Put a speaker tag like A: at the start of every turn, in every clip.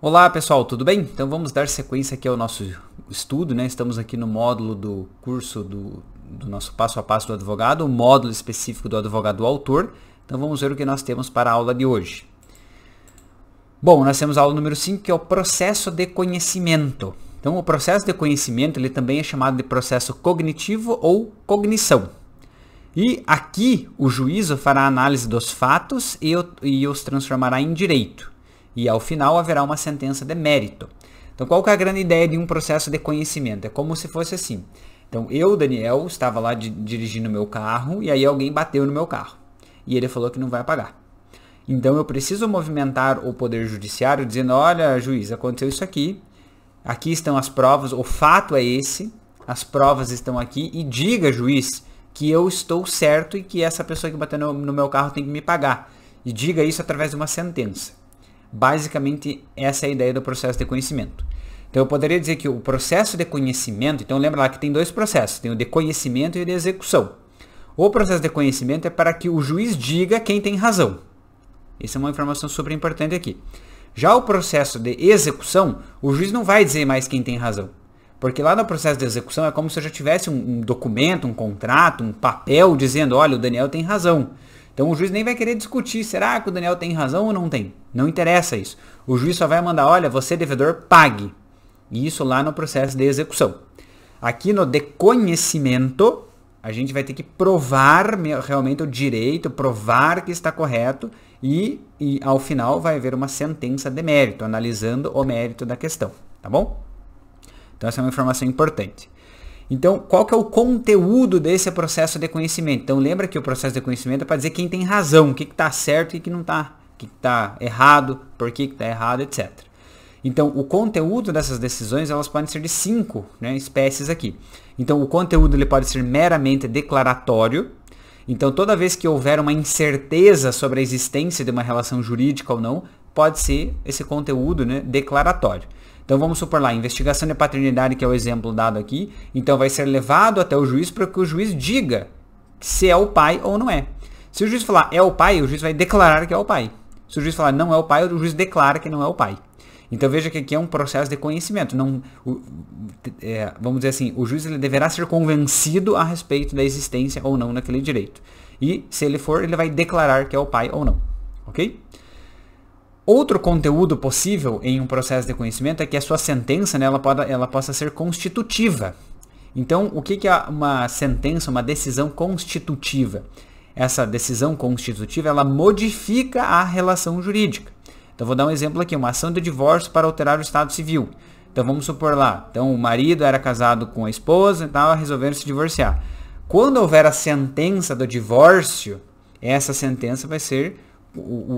A: Olá pessoal, tudo bem? Então vamos dar sequência aqui ao nosso estudo, né? Estamos aqui no módulo do curso do nosso passo a passo do advogado, o módulo específico do advogado autor. Então vamos ver o que nós temos para a aula de hoje. Bom, nós temos a aula número 5, que é o processo de conhecimento. Então o processo de conhecimento ele também é chamado de processo cognitivo ou cognição. E aqui o juízo fará a análise dos fatos e os transformará em direito. E ao final haverá uma sentença de mérito. Então qual que é a grande ideia de um processo de conhecimento? É como se fosse assim. Então eu, Daniel, estava lá dirigindo meu carro e aí alguém bateu no meu carro. E ele falou que não vai pagar. Então eu preciso movimentar o poder judiciário dizendo, olha juiz, aconteceu isso aqui. Aqui estão as provas, o fato é esse. As provas estão aqui e diga, juiz, que eu estou certo e que essa pessoa que bateu no meu carro tem que me pagar. E diga isso através de uma sentença. Basicamente, essa é a ideia do processo de conhecimento. Então, eu poderia dizer que o processo de conhecimento... Então, lembra lá que tem dois processos. Tem o de conhecimento e o de execução. O processo de conhecimento é para que o juiz diga quem tem razão. Essa é uma informação super importante aqui. Já o processo de execução, o juiz não vai dizer mais quem tem razão. Porque lá no processo de execução é como se eu já tivesse um documento, um contrato, um papel dizendo, olha, o Daniel tem razão. Então o juiz nem vai querer discutir, será que o Daniel tem razão ou não tem? Não interessa isso. O juiz só vai mandar, olha, você devedor, pague. E isso lá no processo de execução. Aqui no de conhecimento, a gente vai ter que provar realmente o direito, provar que está correto e ao final vai haver uma sentença de mérito, analisando o mérito da questão, tá bom? Então essa é uma informação importante. Então, qual que é o conteúdo desse processo de conhecimento? Então, lembra que o processo de conhecimento é para dizer quem tem razão, o que está certo e o que não está, o que está errado, por que está errado, etc. Então, o conteúdo dessas decisões, elas podem ser de 5 espécies aqui. Então, o conteúdo ele pode ser meramente declaratório. Então, toda vez que houver uma incerteza sobre a existência de uma relação jurídica ou não, pode ser esse conteúdo declaratório. Então vamos supor lá, investigação de paternidade, que é o exemplo dado aqui. Então vai ser levado até o juiz para que o juiz diga se é o pai ou não é. Se o juiz falar é o pai, o juiz vai declarar que é o pai. Se o juiz falar não é o pai, o juiz declara que não é o pai. Então veja que aqui é um processo de conhecimento. Vamos dizer assim, o juiz ele deverá ser convencido a respeito da existência ou não daquele direito. E se ele for, ele vai declarar que é o pai ou não. Ok? Outro conteúdo possível em um processo de conhecimento é que a sua sentença ela possa ser constitutiva. Então, o que é uma sentença, uma decisão constitutiva? Essa decisão constitutiva ela modifica a relação jurídica. Então, vou dar um exemplo aqui, uma ação de divórcio para alterar o estado civil. Então, vamos supor lá, então, o marido era casado com a esposa e tal, resolveram se divorciar. Quando houver a sentença do divórcio, essa sentença vai ser...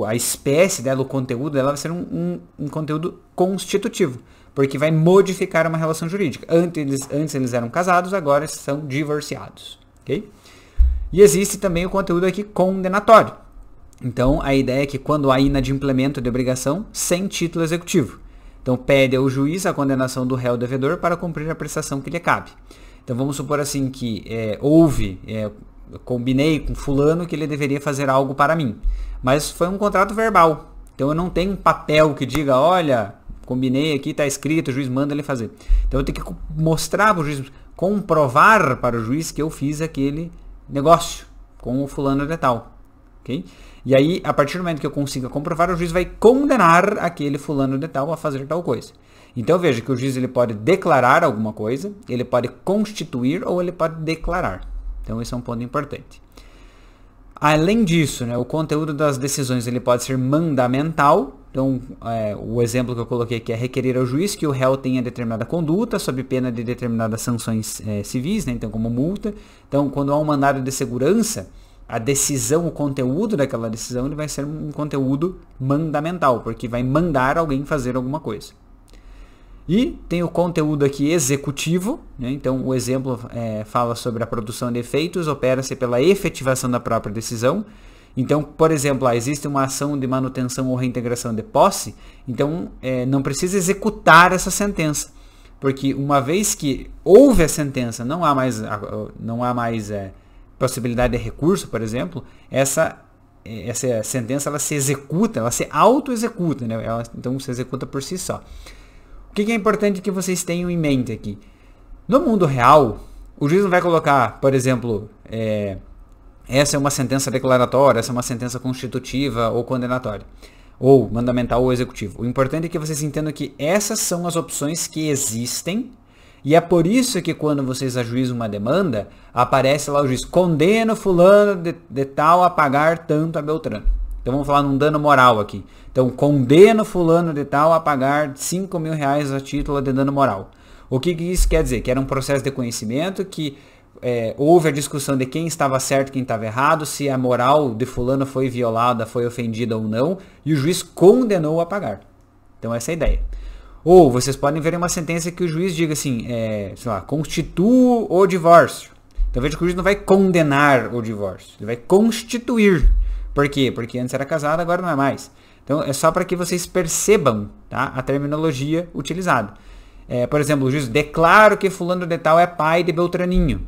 A: a espécie dela, o conteúdo dela vai ser um conteúdo constitutivo, porque vai modificar uma relação jurídica. Antes eles eram casados, agora são divorciados. Okay? E existe também o conteúdo aqui condenatório. Então, a ideia é que quando há inadimplemento de obrigação sem título executivo. Então, pede ao juiz a condenação do réu devedor para cumprir a prestação que lhe cabe. Então, vamos supor assim que eu combinei com fulano que ele deveria fazer algo para mim. Mas foi um contrato verbal. Então eu não tenho um papel que diga, olha, combinei aqui, está escrito, o juiz manda ele fazer. Então eu tenho que mostrar para o juiz, comprovar para o juiz que eu fiz aquele negócio com o fulano de tal. Okay? E aí, a partir do momento que eu consiga comprovar, o juiz vai condenar aquele fulano de tal a fazer tal coisa. Então veja que o juiz ele pode declarar alguma coisa, ele pode constituir ou ele pode declarar. Então esse é um ponto importante. Além disso, o conteúdo das decisões ele pode ser mandamental. Então, o exemplo que eu coloquei aqui é requerer ao juiz que o réu tenha determinada conduta sob pena de determinadas sanções civis, então como multa. Então, quando há um mandado de segurança, a decisão, o conteúdo daquela decisão ele vai ser um conteúdo mandamental, porque vai mandar alguém fazer alguma coisa. E tem o conteúdo aqui executivo, então o exemplo fala sobre a produção de efeitos, opera-se pela efetivação da própria decisão. Então, por exemplo, existe uma ação de manutenção ou reintegração de posse, então não precisa executar essa sentença, porque uma vez que houve a sentença, não há mais possibilidade de recurso, por exemplo, essa essa sentença ela se executa, ela se auto-executa, né? Ela, então se executa por si só. O que é importante que vocês tenham em mente aqui? No mundo real, o juiz não vai colocar, por exemplo, essa é uma sentença declaratória, essa é uma sentença constitutiva ou condenatória, ou mandamental ou executivo. O importante é que vocês entendam que essas são as opções que existem, e é por isso que quando vocês ajuizam uma demanda, aparece lá o juiz, condena fulano de tal a pagar tanto a Beltrano. Então vamos falar num dano moral aqui. Então, condena fulano de tal a pagar 5 mil reais a título de dano moral. O que isso quer dizer? Que era um processo de conhecimento que houve a discussão de quem estava certo e quem estava errado, se a moral de fulano foi violada, foi ofendida ou não, e o juiz condenou a pagar. Então essa é a ideia. Ou vocês podem ver em uma sentença que o juiz diga assim, sei lá, constitua o divórcio. Então veja que o juiz não vai condenar o divórcio, ele vai constituir. Por quê? Porque antes era casado, agora não é mais. Então é só para que vocês percebam, tá, a terminologia utilizada. Por exemplo, o juiz declara que fulano de tal é pai de Beltraninho.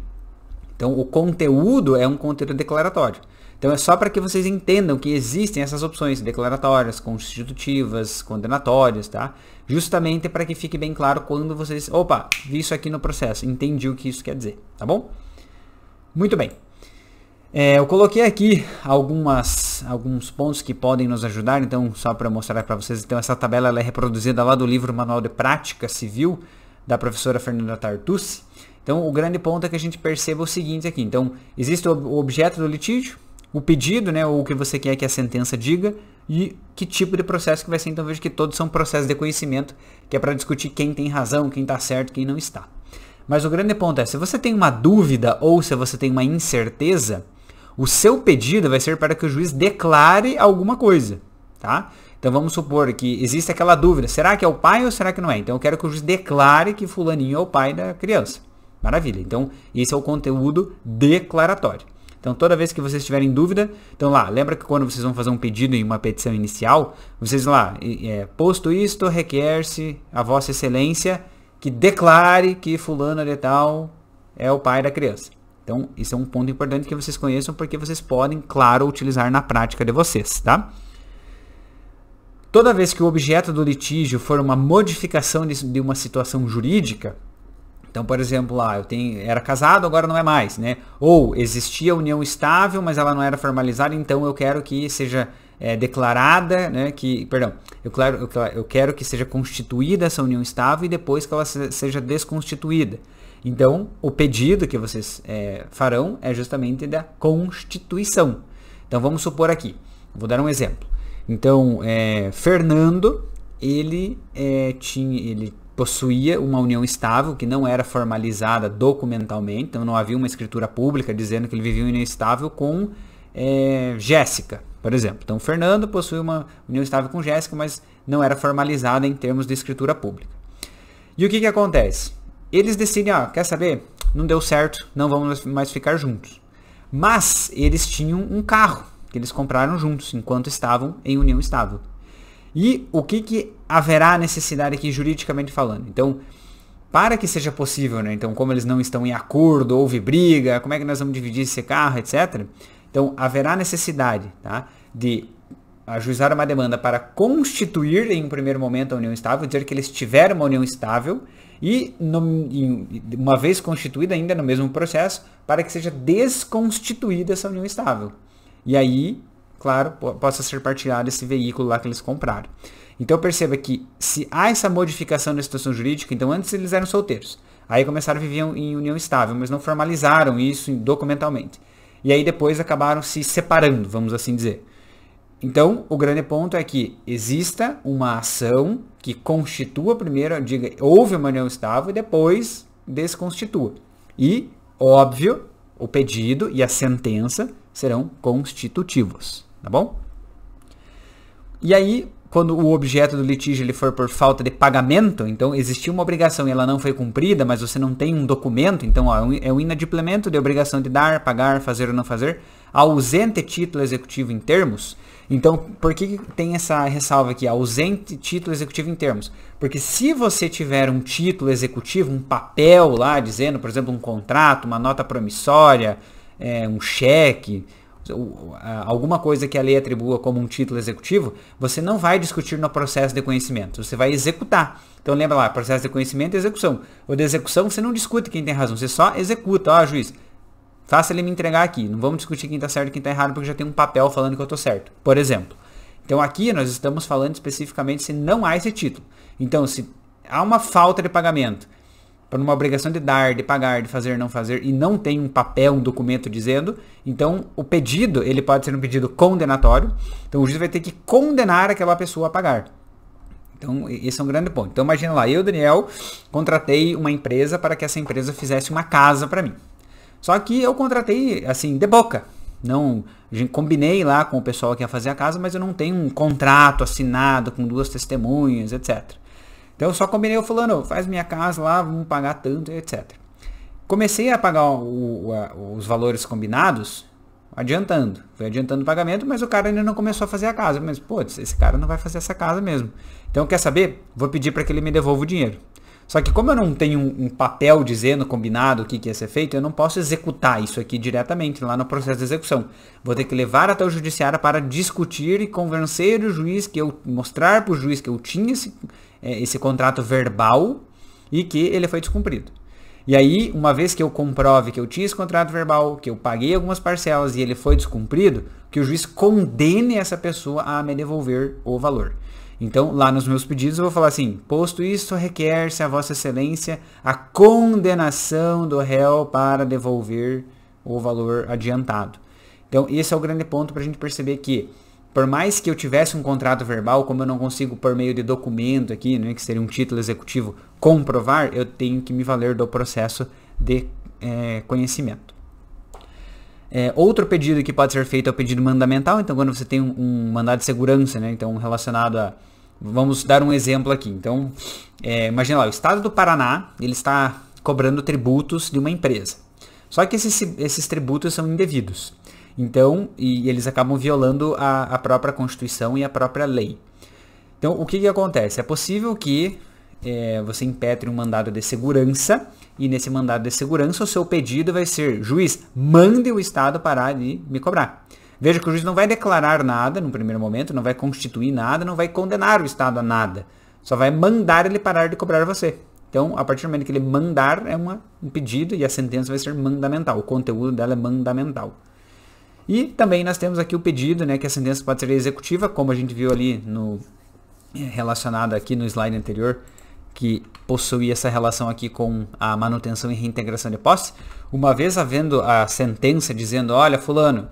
A: Então, o conteúdo é um conteúdo declaratório. Então, é só para que vocês entendam que existem essas opções declaratórias, constitutivas, condenatórias, tá? Justamente para que fique bem claro quando vocês... Opa, vi isso aqui no processo, entendi o que isso quer dizer, tá bom? Muito bem. Eu coloquei aqui alguns pontos que podem nos ajudar, então, só para mostrar para vocês. Então, essa tabela ela é reproduzida lá do livro Manual de Prática Civil, da professora Fernanda Tartucci. Então, o grande ponto é que a gente perceba o seguinte aqui. Então, existe o objeto do litígio, o pedido, né, ou o que você quer que a sentença diga, e que tipo de processo que vai ser. Então, veja que todos são processos de conhecimento, que é para discutir quem tem razão, quem está certo, quem não está. Mas o grande ponto é, se você tem uma dúvida ou se você tem uma incerteza, o seu pedido vai ser para que o juiz declare alguma coisa, tá? Então, vamos supor que existe aquela dúvida, será que é o pai ou será que não é? Então, eu quero que o juiz declare que fulaninho é o pai da criança. Maravilha. Então, esse é o conteúdo declaratório. Então, toda vez que vocês tiverem dúvida, então lá, lembra que quando vocês vão fazer um pedido em uma petição inicial, vocês lá, posto isto, requer-se a vossa excelência que declare que fulano de tal é o pai da criança. Então, isso é um ponto importante que vocês conheçam, porque vocês podem, claro, utilizar na prática de vocês, tá? Toda vez que o objeto do litígio for uma modificação de uma situação jurídica, então, por exemplo, lá, era casado, agora não é mais, né? Ou existia união estável, mas ela não era formalizada, então eu quero que seja declarada, né? Eu quero que seja constituída essa união estável e depois que ela seja desconstituída. Então, o pedido que vocês farão é justamente da constituição. Então, vamos supor aqui, vou dar um exemplo. Então, Fernando, ele possuía uma união estável que não era formalizada documentalmente, então não havia uma escritura pública dizendo que ele vivia em união estável com Jéssica, por exemplo. Então, Fernando possuía uma união estável com Jéssica, mas não era formalizada em termos de escritura pública. E o que acontece? Eles decidem, quer saber? Não deu certo, não vamos mais ficar juntos. Mas eles tinham um carro que eles compraram juntos, enquanto estavam em união estável. E o que haverá necessidade aqui juridicamente falando? Então, para que seja possível, né? Então, como eles não estão em acordo, houve briga, como é que nós vamos dividir esse carro, etc. Então, haverá necessidade, tá, de ajuizar uma demanda para constituir em um primeiro momento a união estável, dizer que eles tiveram uma união estável e, uma vez constituída ainda no mesmo processo, para que seja desconstituída essa união estável. E aí, claro, possa ser partilhado esse veículo lá que eles compraram. Então perceba que se há essa modificação da situação jurídica, então antes eles eram solteiros, aí começaram a viver em união estável, mas não formalizaram isso documentalmente. E aí depois acabaram se separando, vamos assim dizer. Então, o grande ponto é que exista uma ação que constitua primeiro, diga, houve uma união estável e depois desconstitua. E, óbvio, o pedido e a sentença serão constitutivos, tá bom? E aí, quando o objeto do litígio ele for por falta de pagamento, então existiu uma obrigação e ela não foi cumprida, mas você não tem um documento, então é um inadimplemento de obrigação de dar, pagar, fazer ou não fazer, ausente título executivo em termos. Então, por que tem essa ressalva aqui, ausente título executivo em termos? Porque se você tiver um título executivo, um papel lá dizendo, por exemplo, um contrato, uma nota promissória, um cheque, alguma coisa que a lei atribua como um título executivo, você não vai discutir no processo de conhecimento, você vai executar. Então lembra lá, processo de conhecimento e execução. O de execução você não discute quem tem razão, você só executa. Ó, juiz, faça ele me entregar aqui. Não vamos discutir quem está certo e quem está errado, porque já tem um papel falando que eu estou certo, por exemplo. Então aqui nós estamos falando especificamente se não há esse título. Então se há uma falta de pagamento, para uma obrigação de dar, de pagar, de fazer, não fazer, e não tem um papel, um documento dizendo, então o pedido, ele pode ser um pedido condenatório, então o juiz vai ter que condenar aquela pessoa a pagar. Então esse é um grande ponto. Então imagina lá, eu, Daniel, contratei uma empresa para que essa empresa fizesse uma casa para mim. Só que eu contratei, assim, de boca. Não, a gente combinei lá com o pessoal que ia fazer a casa, mas eu não tenho um contrato assinado com 2 testemunhas, etc. Então eu só combinei, o fulano, faz minha casa lá, vamos pagar tanto, etc. Comecei a pagar os valores combinados, adiantando. Fui adiantando o pagamento, mas o cara ainda não começou a fazer a casa. Mas, pô, esse cara não vai fazer essa casa mesmo. Então, quer saber? Vou pedir para que ele me devolva o dinheiro. Só que como eu não tenho um papel dizendo, combinado, o que ia ser feito, eu não posso executar isso aqui diretamente lá no processo de execução. Vou ter que levar até o judiciário para discutir e convencer o juiz, mostrar para o juiz que eu tinha esse contrato verbal e que ele foi descumprido. E aí, uma vez que eu comprove que eu tinha esse contrato verbal, que eu paguei algumas parcelas e ele foi descumprido, que o juiz condene essa pessoa a me devolver o valor. Então, lá nos meus pedidos eu vou falar assim, posto isso, requer-se a Vossa Excelência a condenação do réu para devolver o valor adiantado. Então, esse é o grande ponto para a gente perceber que, por mais que eu tivesse um contrato verbal, como eu não consigo por meio de documento aqui, né, que seria um título executivo, comprovar, eu tenho que me valer do processo de conhecimento. Outro pedido que pode ser feito é o pedido mandamental. Então, quando você tem um mandado de segurança, né, então relacionado a... Vamos dar um exemplo aqui. Então, imagina lá, o Estado do Paraná, ele está cobrando tributos de uma empresa. Só que esses tributos são indevidos. Então, e eles acabam violando a própria Constituição e a própria lei. Então, o que acontece? É possível que você impetre um mandado de segurança, e nesse mandado de segurança o seu pedido vai ser, juiz, mande o Estado parar de me cobrar. Veja que o juiz não vai declarar nada no primeiro momento, não vai constituir nada, não vai condenar o Estado a nada. Só vai mandar ele parar de cobrar você. Então, a partir do momento que ele mandar, é um pedido e a sentença vai ser mandamental. O conteúdo dela é mandamental. E também nós temos aqui o pedido, né, que a sentença pode ser executiva, como a gente viu ali relacionado aqui no slide anterior, que possuía essa relação aqui com a manutenção e reintegração de posse. Uma vez havendo a sentença dizendo, olha, fulano,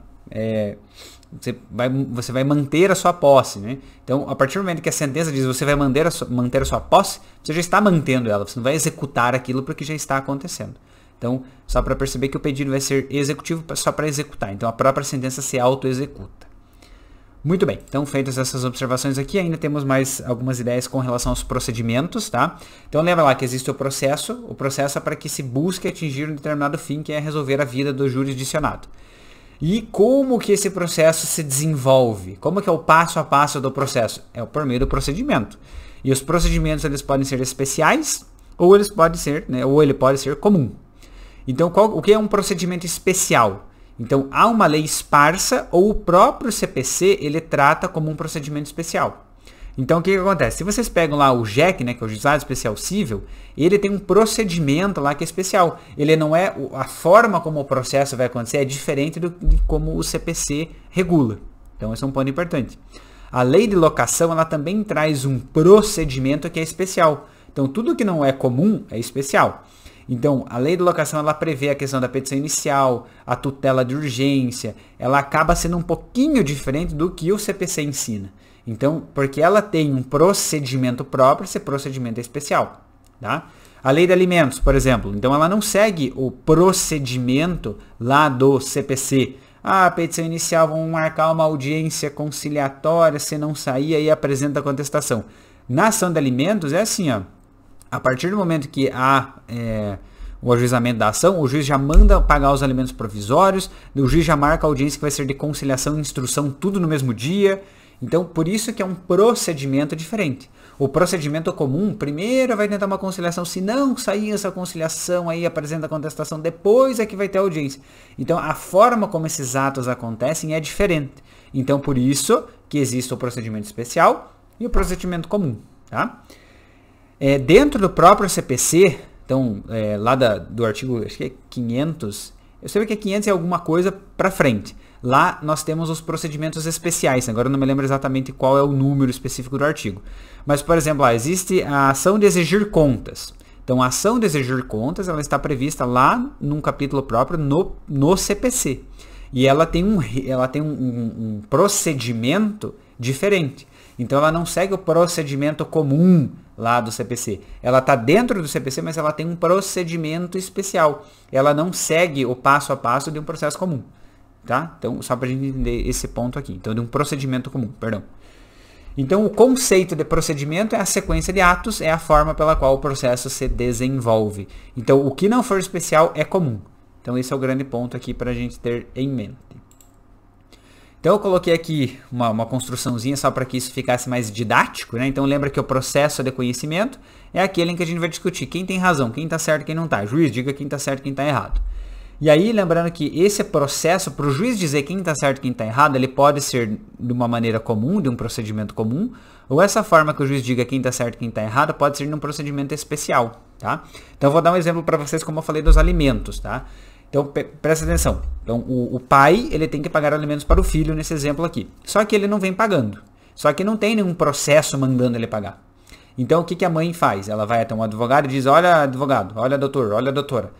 A: você vai manter a sua posse, né? Então, a partir do momento que a sentença diz você vai manter a sua posse, você já está mantendo ela, você não vai executar aquilo porque já está acontecendo. Então, só para perceber que o pedido vai ser executivo só para executar. Então, a própria sentença se auto-executa. Muito bem, então feitas essas observações aqui, ainda temos mais algumas ideias com relação aos procedimentos, tá? Então lembra lá que existe o processo é para que se busque atingir um determinado fim, que é resolver a vida do jurisdicionado. E como que esse processo se desenvolve? Como que é o passo a passo do processo? É por meio do procedimento. E os procedimentos eles podem ser especiais, ou eles podem ser, né, ou ele pode ser comum. Então o que é um procedimento especial? Então, há uma lei esparsa ou o próprio CPC, ele trata como um procedimento especial. Então, o que acontece? Se vocês pegam lá o JEC, né, que é o Juizado Especial Cível, ele tem um procedimento lá que é especial. Ele não é... A forma como o processo vai acontecer é diferente de como o CPC regula. Então, esse é um ponto importante. A lei de locação, ela também traz um procedimento que é especial. Então, tudo que não é comum é especial. Então, a lei de locação, ela prevê a questão da petição inicial, a tutela de urgência, ela acaba sendo um pouquinho diferente do que o CPC ensina. Então, porque ela tem um procedimento próprio, esse procedimento é especial, tá? A lei de alimentos, por exemplo, então ela não segue o procedimento lá do CPC. A petição inicial, vamos marcar uma audiência conciliatória, se não sair, aí apresenta a contestação. Na ação de alimentos é assim, ó. A partir do momento que há o ajuizamento da ação, o juiz já manda pagar os alimentos provisórios, o juiz já marca a audiência que vai ser de conciliação e instrução, tudo no mesmo dia. Então, por isso que é um procedimento diferente. O procedimento comum, primeiro vai tentar uma conciliação, se não sair essa conciliação, aí apresenta a contestação, depois é que vai ter audiência. Então, a forma como esses atos acontecem é diferente. Então, por isso que existe o procedimento especial e o procedimento comum, tá? Dentro do próprio CPC, então, lá do artigo, acho que é 500, eu sei que é 500 e alguma coisa para frente. Lá nós temos os procedimentos especiais, agora eu não me lembro exatamente qual é o número específico do artigo. Mas, por exemplo, lá existe a ação de exigir contas. Então, a ação de exigir contas, ela está prevista lá num capítulo próprio no CPC. E ela tem um procedimento diferente. Então, ela não segue o procedimento comum lá do CPC. Ela está dentro do CPC, mas ela tem um procedimento especial. Ela não segue o passo a passo de um processo comum. Tá? Então, só para a gente entender esse ponto aqui. Então, de um procedimento comum, perdão. Então, o conceito de procedimento é a sequência de atos, é a forma pela qual o processo se desenvolve. Então, o que não for especial é comum. Então, esse é o grande ponto aqui para a gente ter em mente. Então, eu coloquei aqui uma construçãozinha só para que isso ficasse mais didático, né? Então, lembra que o processo de conhecimento é aquele em que a gente vai discutir quem tem razão, quem está certo e quem não está. Juiz, diga quem está certo e quem está errado. E aí, lembrando que esse processo, para o juiz dizer quem está certo e quem está errado, ele pode ser de uma maneira comum, de um procedimento comum, ou essa forma que o juiz diga quem está certo e quem está errado pode ser de um procedimento especial, tá? Então, eu vou dar um exemplo para vocês, como eu falei, dos alimentos, tá? Então, presta atenção. Então, o pai, ele tem que pagar alimentos para o filho nesse exemplo aqui. Só que ele não vem pagando. Só que não tem nenhum processo mandando ele pagar. Então, o que a mãe faz? Ela vai até um advogado e diz, olha, advogado, olha, doutor, olha, doutora.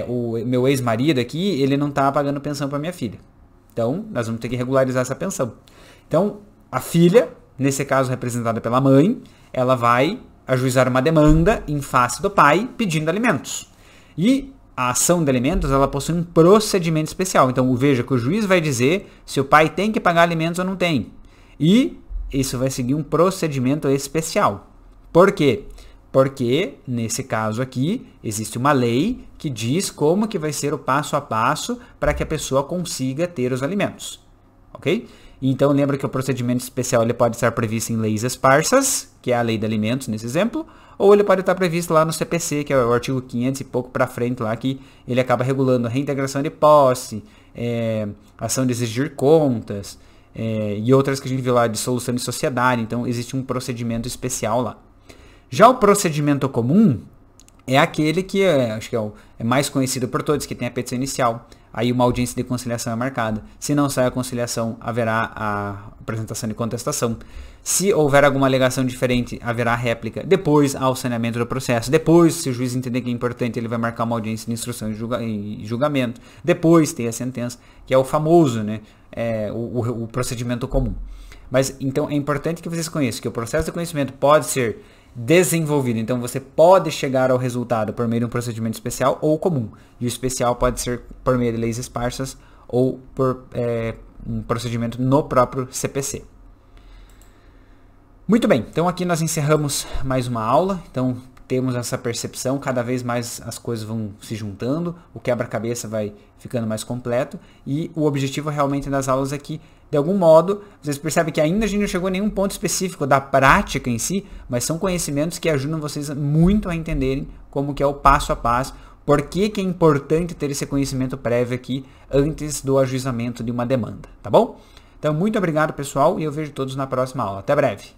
A: O meu ex-marido aqui, ele não está pagando pensão para minha filha. Então, nós vamos ter que regularizar essa pensão. Então, a filha, nesse caso representada pela mãe, ela vai ajuizar uma demanda em face do pai pedindo alimentos. E a ação de alimentos, ela possui um procedimento especial. Então, veja que o juiz vai dizer se o pai tem que pagar alimentos ou não tem. E isso vai seguir um procedimento especial. Por quê? Porque, nesse caso aqui, existe uma lei que diz como que vai ser o passo a passo para que a pessoa consiga ter os alimentos. Ok? Então, lembra que o procedimento especial ele pode estar previsto em leis esparsas, que é a lei de alimentos nesse exemplo, ou ele pode estar previsto lá no CPC, que é o artigo 500 e pouco para frente lá, que ele acaba regulando a reintegração de posse, ação de exigir contas, e outras que a gente viu lá de solução de sociedade. Então, existe um procedimento especial lá. Já o procedimento comum é aquele que acho que é mais conhecido por todos, que tem a petição inicial. Aí uma audiência de conciliação é marcada. Se não sair a conciliação, haverá a apresentação de contestação. Se houver alguma alegação diferente, haverá réplica. Depois, há o saneamento do processo. Depois, se o juiz entender que é importante, ele vai marcar uma audiência de instrução e julgamento. Depois, tem a sentença, que é o famoso, né? O procedimento comum. Mas, então, é importante que vocês conheçam que o processo de conhecimento pode ser desenvolvido. Então, você pode chegar ao resultado por meio de um procedimento especial ou comum. E o especial pode ser por meio de leis esparsas ou por um procedimento no próprio CPC. Muito bem, então aqui nós encerramos mais uma aula. Então, temos essa percepção, cada vez mais as coisas vão se juntando, o quebra-cabeça vai ficando mais completo, e o objetivo realmente das aulas aqui, de algum modo, vocês percebem que ainda a gente não chegou a nenhum ponto específico da prática em si, mas são conhecimentos que ajudam vocês muito a entenderem como que é o passo a passo, por que é importante ter esse conhecimento prévio aqui antes do ajuizamento de uma demanda, tá bom? Então, muito obrigado, pessoal, e eu vejo todos na próxima aula. Até breve!